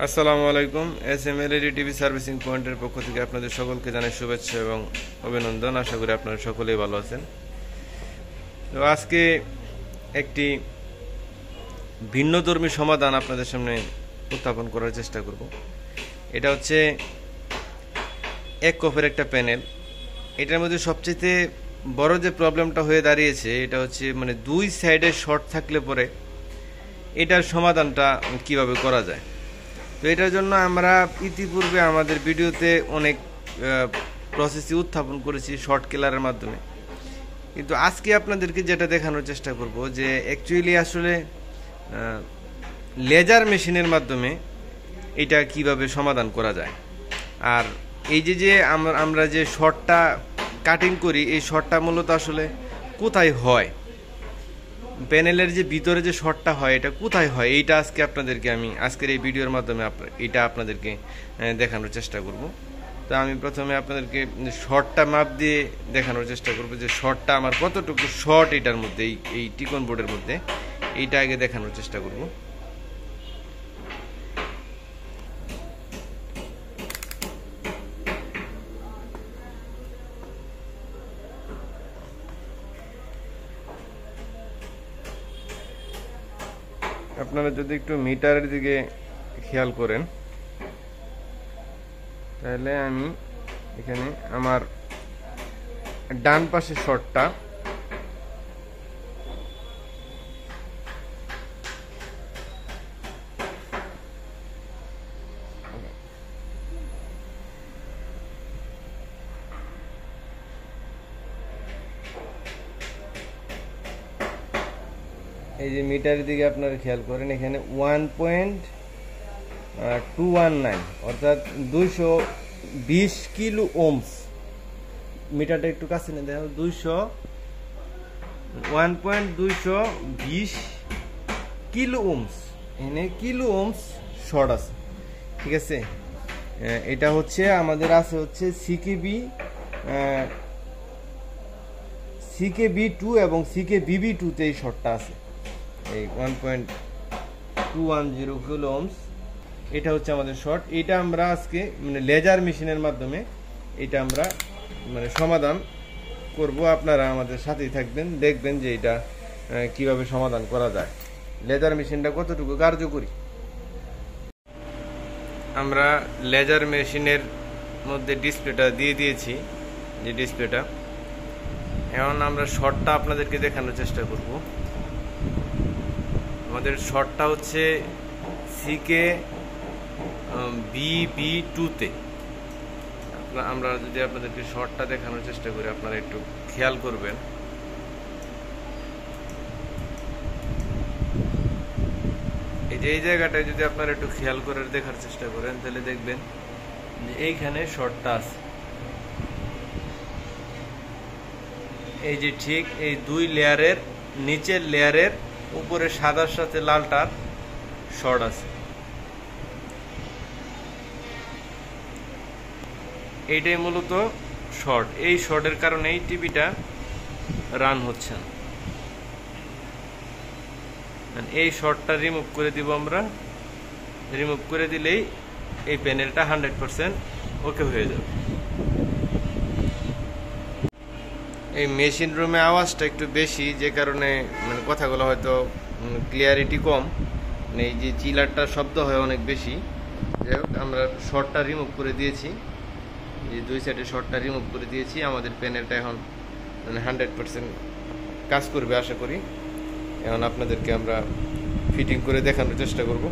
আসসালামু আলাইকুম। এসএমএলইডি TV servicing পয়েন্টের পক্ষ থেকে আপনাদের সকলকে জানাই শুভেচ্ছা এবং অভিনন্দন। আশা করি আপনারা সকলেই ভালো আছেন। তো আজকে একটি ভিন্নধর্মী সমাধান আপনাদের সামনে উত্থাপন করার চেষ্টা করব। এটা হচ্ছে এক কফের একটা প্যানেল। এটার মধ্যে সবচেয়ে বড় যে প্রবলেমটা হয়ে দাঁড়িয়েছে এটা হচ্ছে দুই সাইডে শর্ট থাকলে পরে এটার সমাধানটা কিভাবে করা যায়। তো এটার জন্য আমরা ইতিপূর্বে আমাদের ভিডিওতে অনেক প্রসেসই উত্থাপন করেছি শর্ট কিলারের মাধ্যমে, কিন্তু আজকে আপনাদেরকে যেটা দেখানোর চেষ্টা করব যে অ্যাকচুয়ালি আসলে লেজার মেশিনের মাধ্যমে এটা কিভাবে সমাধান করা যায়। আর এই যে আমরা যে শর্টটা কাটিং করি এই শর্টটা মূলত আসলে কোথায় হয়, প্যানেলের যে ভিতরে যে শর্টটা হয় এটা কোথায় হয়, এইটা আজকে আপনাদেরকে আমি আজকের এই ভিডিওর মাধ্যমে এটা আপনাদেরকে দেখানোর চেষ্টা করব। তো আমি প্রথমে আপনাদেরকে শর্টটা মাপ দিয়ে দেখানোর চেষ্টা করব যে শর্টটা আমার কতটুকু শর্ট এটার মধ্যে, এই টিকন বোর্ডের মধ্যে এইটা আগে দেখানোর চেষ্টা করব। আপনারা যদি একটু মিটারের দিকে খেয়াল করেন তাহলে আমি এখানে আমার ডান পাশে শর্টটা এই যে মিটারের দিকে আপনারা খেয়াল করেন এখানে 1.219 অর্থাৎ 220 কিলো ওমস। মিটারটা একটু কাছে নিয়ে দেখো, 1.220 কিলো ওমস, এখানে কিলো ওমস শর্ট আছে। ঠিক আছে, এটা হচ্ছে আমাদের আছে হচ্ছে CKB2 এবং CKBB2 তে এই শর্টটা আছে। এই 1.210 কিলো ওমস এটা হচ্ছে আমাদের শর্ট। এটা আমরা আজকে লেজার মেশিনের মাধ্যমে এটা আমরা সমাধান করব। আপনারা আমাদের সাথেই থাকবেন, দেখবেন যে এটা কিভাবে সমাধান করা যায়, লেজার মেশিনটা কতটুকু কার্যকরী। আমরা লেজার মেশিনের মধ্যে ডিসপ্লেটা দিয়ে দিয়েছি, যে ডিসপ্লেটা এখন আমরা শর্টটা আপনাদেরকে দেখানোর চেষ্টা করব। আমাদের শর্টটা হচ্ছে CKBB2 তে। আমরা যদি আপনাদেরকে শর্টটা দেখানোর চেষ্টা করি আপনারা একটু খেয়াল করবেন। এই যে এই জায়গাটায় যদি আপনারা একটু খেয়াল করে দেখার চেষ্টা করেন তাহলে দেখবেন যে এইখানে শর্টটা আছে। এই যে ঠিক এই দুই লেয়ারের নিচের লেয়ারের উপরে সাদার সাথে লালটার শর্ট আছে। এইটাই মূলত শর্ট। এই শর্টের কারণে এই টিভিটা রান হচ্ছে না। এই শর্টটা রিমুভ করে দিব আমরা। রিমুভ করে দিলেই এই প্যানেলটা 100% ওকে হয়ে যাবে। এই মেশিন রুমে আওয়াজটা একটু বেশি, যে কারণে কথাগুলো হয়তো ক্লিয়ারিটি কম, এই যে চিলারটার শব্দ হয় অনেক বেশি। যাই হোক, আমরা শর্টটা রিমুভ করে দিয়েছি, যে দুই সাইডে শর্টটা রিমুভ করে দিয়েছি। আমাদের প্যানেলটা এখন 100% কাজ করবে আশা করি। এখন আপনাদেরকে আমরা ফিটিং করে দেখানোর চেষ্টা করব।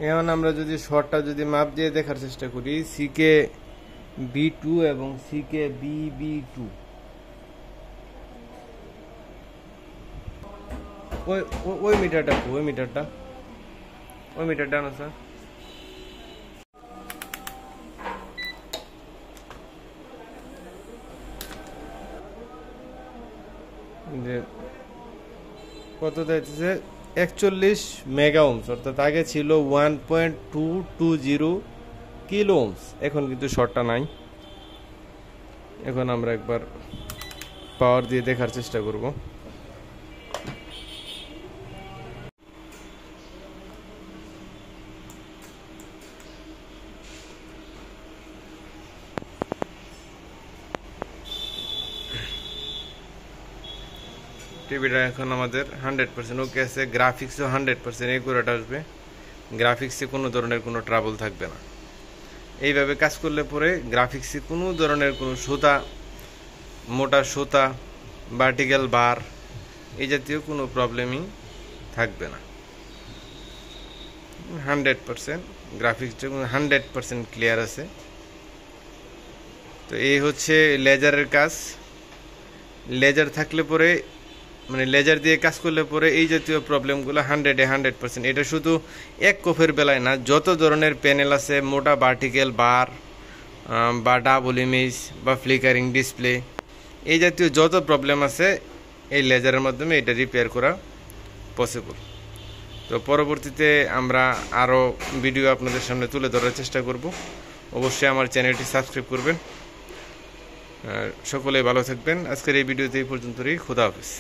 এখন আমরা যদি শর্টটা যদি মাপ দিয়ে দেখার চেষ্টা করি, CKB2 এবং CKBB2 ওই মিটারটা আনো স্যার। যে কত দিতেছে 41 মেগা ওমস, অর্থাৎ আগে ছিল 1.220 কিলো ওমস। এখন কিন্তু শর্টটা নাই। এখন আমরা একবার পাওয়ার দিয়ে দেখার চেষ্টা করব। টিভিটা এখন আমাদের 100% ওকে আছে, গ্রাফিক্সও 100% একুরেট আসবে, গ্রাফিক্সে কোনো ধরনের কোনো ট্রাবল থাকবে না। এইভাবে কাজ করলে পরে গ্রাফিক্সে কোনো ধরনের কোনো সুতা, মোটা সুতা, ভার্টিক্যাল বার এই জাতীয় কোনো প্রবলেমই থাকবে না। 100% গ্রাফিক্সটা 100% ক্লিয়ার আছে। তো এই হচ্ছে লেজারের কাজ। লেজার থাকলে পরে মানে লেজার দিয়ে কাজ করলে পরে এই জাতীয় প্রবলেমগুলো 100%। এটা শুধু এক কোফের বেলায় না, যত ধরনের প্যানেল আছে, মোটা ভার্টিক্যাল বার বা ডাবল ইমেজ বা ফ্লিকারিং ডিসপ্লে, এই জাতীয় যত প্রবলেম আছে এই লেজারের মাধ্যমে এটা রিপেয়ার করা পসিবল। তো পরবর্তীতে আমরা আরও ভিডিও আপনাদের সামনে তুলে ধরার চেষ্টা করব। অবশ্যই আমার চ্যানেলটি সাবস্ক্রাইব করবেন। সকলে ভালো থাকবেন। আজকের এই ভিডিওতে এই পর্যন্তই। খোদা হাফেজ।